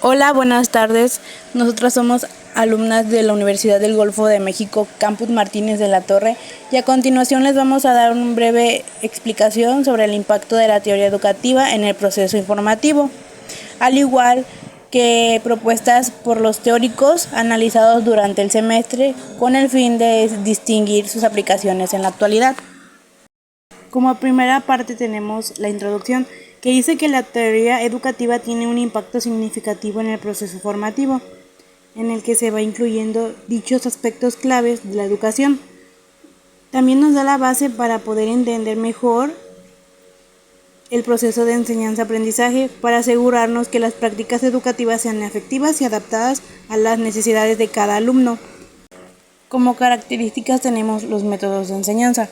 Hola, buenas tardes. Nosotras somos alumnas de la Universidad del Golfo de México, Campus Martínez de la Torre, y a continuación les vamos a dar una breve explicación sobre el impacto de la teoría educativa en el proceso informativo, al igual que propuestas por los teóricos analizados durante el semestre con el fin de distinguir sus aplicaciones en la actualidad. Como primera parte tenemos la introducción, que dice que la teoría educativa tiene un impacto significativo en el proceso formativo, en el que se va incluyendo dichos aspectos claves de la educación. También nos da la base para poder entender mejor el proceso de enseñanza-aprendizaje para asegurarnos que las prácticas educativas sean efectivas y adaptadas a las necesidades de cada alumno. Como características tenemos los métodos de enseñanza,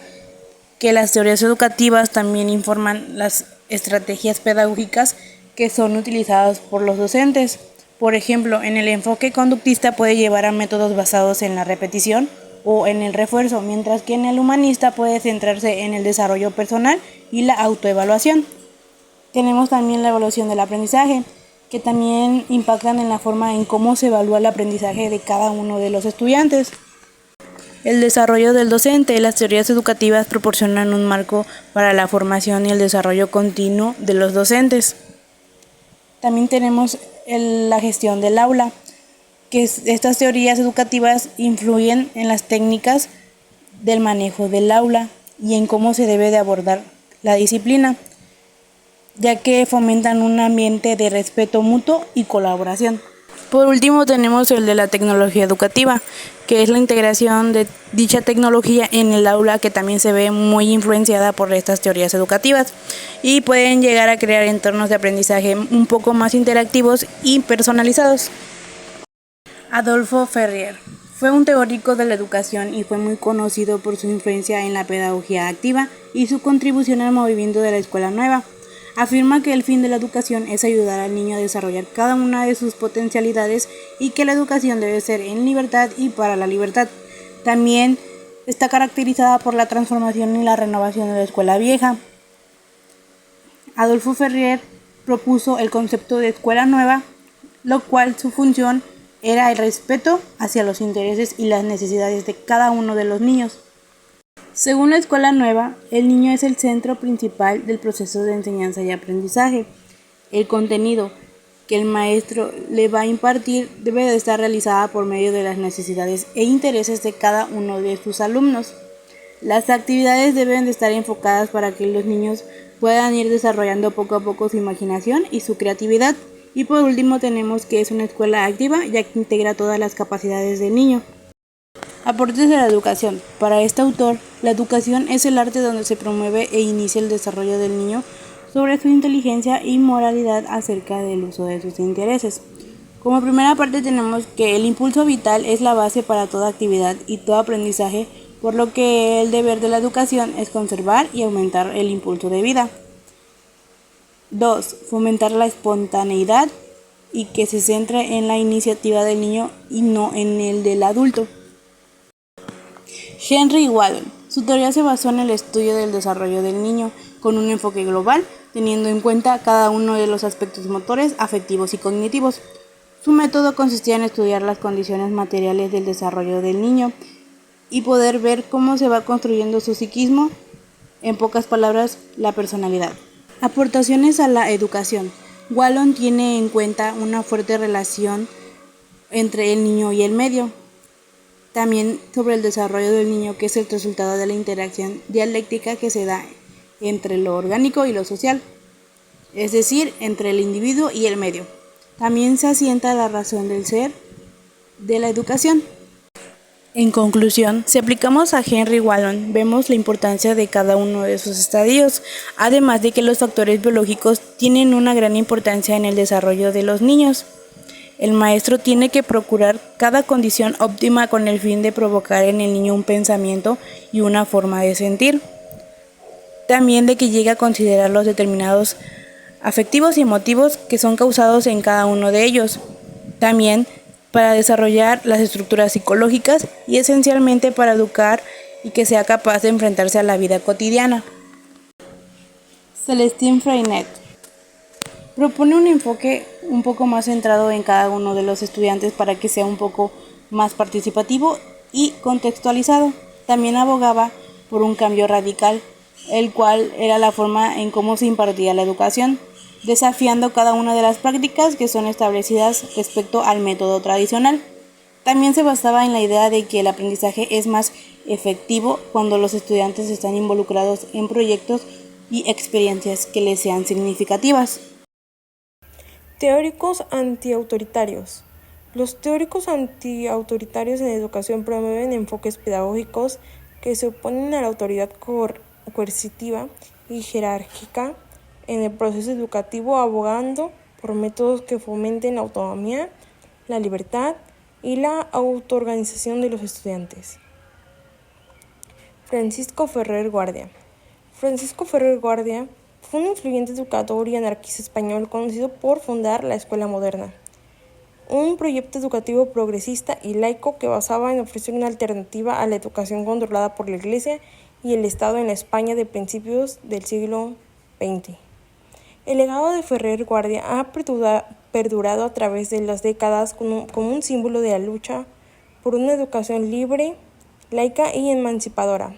que las teorías educativas también informan las estrategias pedagógicas que son utilizadas por los docentes. Por ejemplo, en el enfoque conductista puede llevar a métodos basados en la repetición o en el refuerzo, mientras que en el humanista puede centrarse en el desarrollo personal y la autoevaluación. Tenemos también la evaluación del aprendizaje, que también impactan en la forma en cómo se evalúa el aprendizaje de cada uno de los estudiantes. El desarrollo del docente. Las teorías educativas proporcionan un marco para la formación y el desarrollo continuo de los docentes. También tenemos la gestión del aula, que estas teorías educativas influyen en las técnicas del manejo del aula y en cómo se debe de abordar la disciplina, ya que fomentan un ambiente de respeto mutuo y colaboración. Por último tenemos el de la tecnología educativa, que es la integración de dicha tecnología en el aula, que también se ve muy influenciada por estas teorías educativas y pueden llegar a crear entornos de aprendizaje un poco más interactivos y personalizados. Adolfo Ferrier fue un teórico de la educación y fue muy conocido por su influencia en la pedagogía activa y su contribución al movimiento de la escuela nueva. Afirma que el fin de la educación es ayudar al niño a desarrollar cada una de sus potencialidades y que la educación debe ser en libertad y para la libertad. También está caracterizada por la transformación y la renovación de la escuela vieja. Adolfo Ferrier propuso el concepto de escuela nueva, lo cual su función era el respeto hacia los intereses y las necesidades de cada uno de los niños. Según la escuela nueva, el niño es el centro principal del proceso de enseñanza y aprendizaje. El contenido que el maestro le va a impartir debe de estar realizada por medio de las necesidades e intereses de cada uno de sus alumnos. Las actividades deben de estar enfocadas para que los niños puedan ir desarrollando poco a poco su imaginación y su creatividad. Y por último tenemos que es una escuela activa, ya que integra todas las capacidades del niño. Aportes de la educación. Para este autor, la educación es el arte donde se promueve e inicia el desarrollo del niño sobre su inteligencia y moralidad acerca del uso de sus intereses. Como primera parte tenemos que el impulso vital es la base para toda actividad y todo aprendizaje, por lo que el deber de la educación es conservar y aumentar el impulso de vida. 2. Fomentar la espontaneidad y que se centre en la iniciativa del niño y no en el del adulto. Henry Wallon. Su teoría se basó en el estudio del desarrollo del niño con un enfoque global, teniendo en cuenta cada uno de los aspectos motores, afectivos y cognitivos. Su método consistía en estudiar las condiciones materiales del desarrollo del niño y poder ver cómo se va construyendo su psiquismo, en pocas palabras, la personalidad. Aportaciones a la educación. Wallon tiene en cuenta una fuerte relación entre el niño y el medio. También sobre el desarrollo del niño, que es el resultado de la interacción dialéctica que se da entre lo orgánico y lo social, es decir, entre el individuo y el medio. También se asienta la razón del ser de la educación. En conclusión, si aplicamos a Henry Wallon, vemos la importancia de cada uno de sus estadios, además de que los factores biológicos tienen una gran importancia en el desarrollo de los niños. El maestro tiene que procurar cada condición óptima con el fin de provocar en el niño un pensamiento y una forma de sentir. También de que llegue a considerar los determinados afectivos y emotivos que son causados en cada uno de ellos. También para desarrollar las estructuras psicológicas y esencialmente para educar y que sea capaz de enfrentarse a la vida cotidiana. Celestine Freinet. Propone un enfoque un poco más centrado en cada uno de los estudiantes para que sea un poco más participativo y contextualizado. También abogaba por un cambio radical, el cual era la forma en cómo se impartía la educación, desafiando cada una de las prácticas que son establecidas respecto al método tradicional. También se basaba en la idea de que el aprendizaje es más efectivo cuando los estudiantes están involucrados en proyectos y experiencias que les sean significativas. Teóricos antiautoritarios. Los teóricos antiautoritarios en educación promueven enfoques pedagógicos que se oponen a la autoridad coercitiva y jerárquica en el proceso educativo, abogando por métodos que fomenten la autonomía, la libertad y la autoorganización de los estudiantes. Francisco Ferrer Guardia. Francisco Ferrer Guardia fue un influyente educador y anarquista español conocido por fundar la Escuela Moderna, un proyecto educativo progresista y laico que basaba en ofrecer una alternativa a la educación controlada por la Iglesia y el Estado en la España de principios del siglo XX. El legado de Ferrer Guardia ha perdurado a través de las décadas como un símbolo de la lucha por una educación libre, laica y emancipadora.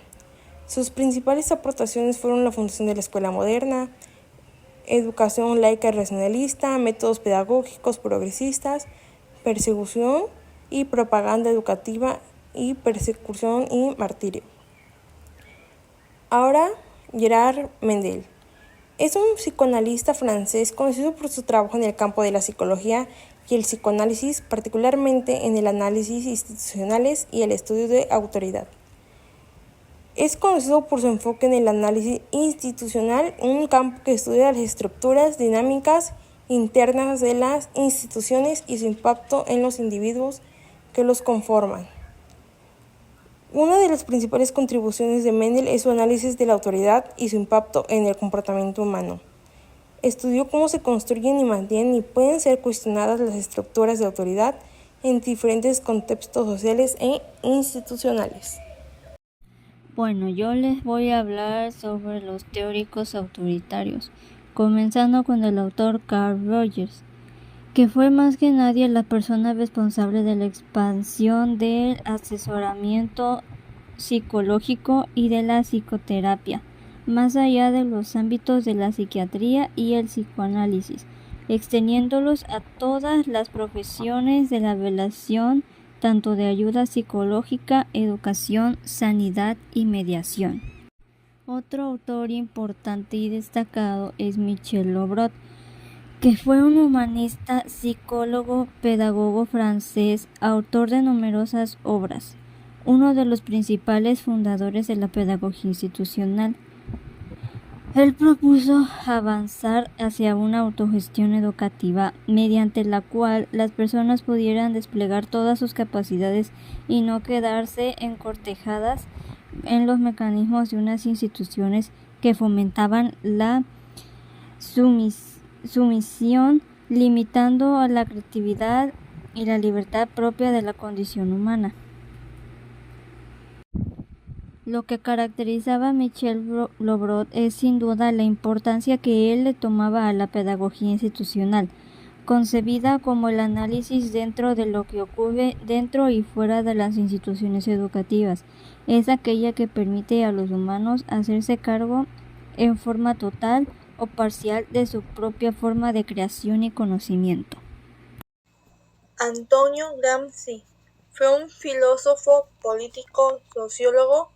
Sus principales aportaciones fueron la fundación de la Escuela Moderna, educación laica y racionalista, métodos pedagógicos progresistas, persecución y propaganda educativa y persecución y martirio. Ahora, Gerard Mendel. Es un psicoanalista francés conocido por su trabajo en el campo de la psicología y el psicoanálisis, particularmente en el análisis institucionales y el estudio de autoridad. Es conocido por su enfoque en el análisis institucional, un campo que estudia las estructuras dinámicas internas de las instituciones y su impacto en los individuos que los conforman. Una de las principales contribuciones de Mendel es su análisis de la autoridad y su impacto en el comportamiento humano. Estudió cómo se construyen y mantienen y pueden ser cuestionadas las estructuras de autoridad en diferentes contextos sociales e institucionales. Bueno, yo les voy a hablar sobre los teóricos autoritarios, comenzando con el autor Carl Rogers, que fue más que nadie la persona responsable de la expansión del asesoramiento psicológico y de la psicoterapia, más allá de los ámbitos de la psiquiatría y el psicoanálisis, extendiéndolos a todas las profesiones de la relación, tanto de ayuda psicológica, educación, sanidad y mediación. Otro autor importante y destacado es Michel Lobrot, que fue un humanista, psicólogo, pedagogo francés, autor de numerosas obras, uno de los principales fundadores de la pedagogía institucional. Él propuso avanzar hacia una autogestión educativa mediante la cual las personas pudieran desplegar todas sus capacidades y no quedarse encortejadas en los mecanismos de unas instituciones que fomentaban la sumisión, limitando a la creatividad y la libertad propia de la condición humana. Lo que caracterizaba a Michel Lobrot es sin duda la importancia que él le tomaba a la pedagogía institucional, concebida como el análisis dentro de lo que ocurre dentro y fuera de las instituciones educativas. Es aquella que permite a los humanos hacerse cargo en forma total o parcial de su propia forma de creación y conocimiento. Antonio Gramsci fue un filósofo, político, sociólogo,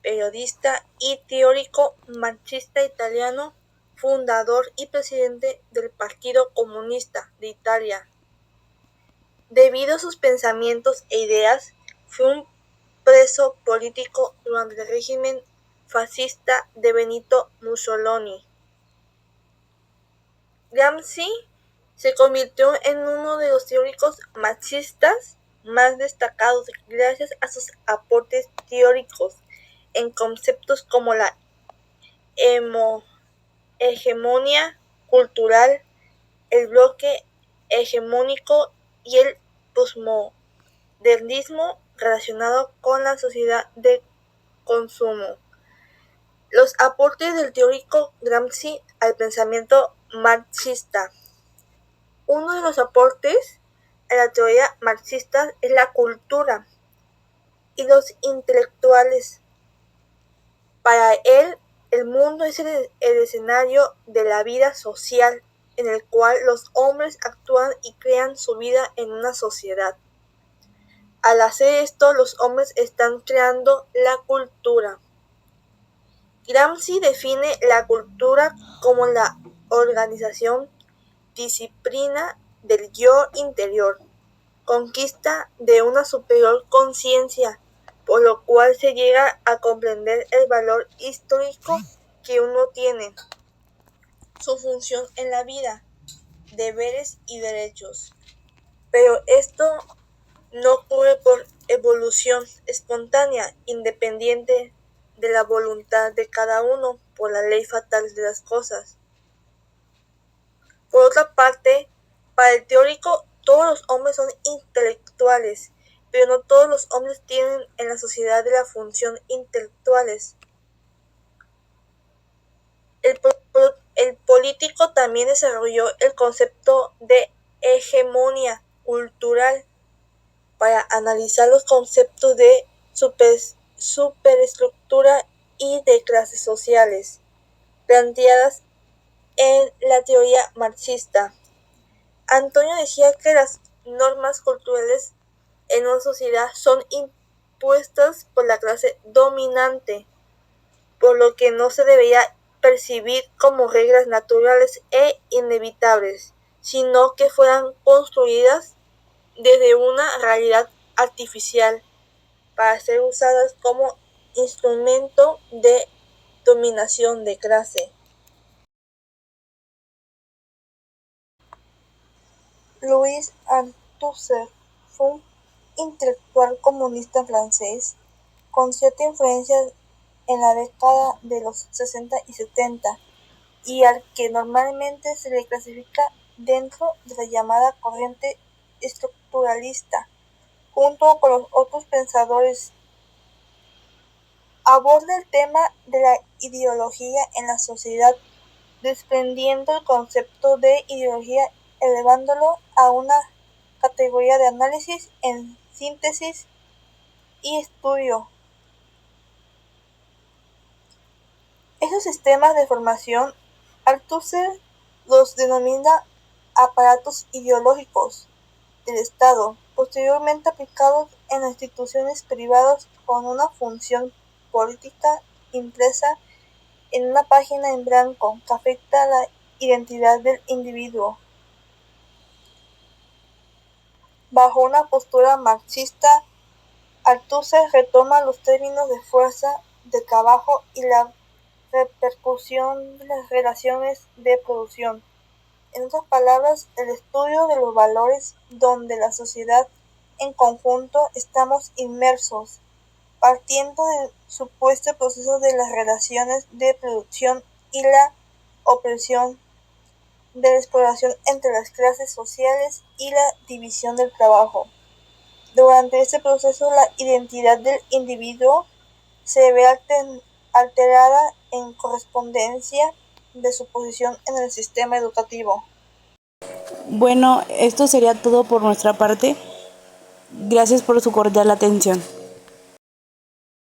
periodista y teórico marxista italiano, fundador y presidente del Partido Comunista de Italia. Debido a sus pensamientos e ideas, fue un preso político durante el régimen fascista de Benito Mussolini. Gramsci se convirtió en uno de los teóricos marxistas más destacados gracias a sus aportes teóricos en conceptos como la hegemonía cultural, el bloque hegemónico y el posmodernismo relacionado con la sociedad de consumo. Los aportes del teórico Gramsci al pensamiento marxista. Uno de los aportes a la teoría marxista es la cultura y los intelectuales. Para él, el mundo es el escenario de la vida social en el cual los hombres actúan y crean su vida en una sociedad. Al hacer esto, los hombres están creando la cultura. Gramsci define la cultura como la organización, disciplina del yo interior, conquista de una superior conciencia, por lo cual se llega a comprender el valor histórico que uno tiene, su función en la vida, deberes y derechos. Pero esto no ocurre por evolución espontánea, independiente de la voluntad de cada uno, por la ley fatal de las cosas. Por otra parte, para el teórico, todos los hombres son intelectuales, pero no todos los hombres tienen en la sociedad de la función intelectuales. El político también desarrolló el concepto de hegemonía cultural para analizar los conceptos de superestructura y de clases sociales planteadas en la teoría marxista. Antonio decía que las normas culturales en una sociedad son impuestas por la clase dominante, por lo que no se debería percibir como reglas naturales e inevitables, sino que fueran construidas desde una realidad artificial para ser usadas como instrumento de dominación de clase. Louis Althusser fue un intelectual comunista francés con cierta influencia en la década de los 60 y 70 y al que normalmente se le clasifica dentro de la llamada corriente estructuralista, junto con los otros pensadores. Aborda el tema de la ideología en la sociedad, desprendiendo el concepto de ideología, elevándolo a una categoría de análisis en síntesis y estudio. Esos sistemas de formación, Althusser los denomina aparatos ideológicos del Estado, posteriormente aplicados en instituciones privadas con una función política impresa en una página en blanco que afecta a la identidad del individuo. Bajo una postura marxista, Althusser retoma los términos de fuerza de trabajo y la repercusión de las relaciones de producción. En otras palabras, el estudio de los valores donde la sociedad en conjunto estamos inmersos, partiendo del supuesto proceso de las relaciones de producción y la opresión de la exploración entre las clases sociales y la división del trabajo. Durante este proceso, la identidad del individuo se ve alterada en correspondencia de su posición en el sistema educativo. Bueno, esto sería todo por nuestra parte. Gracias por su cordial atención.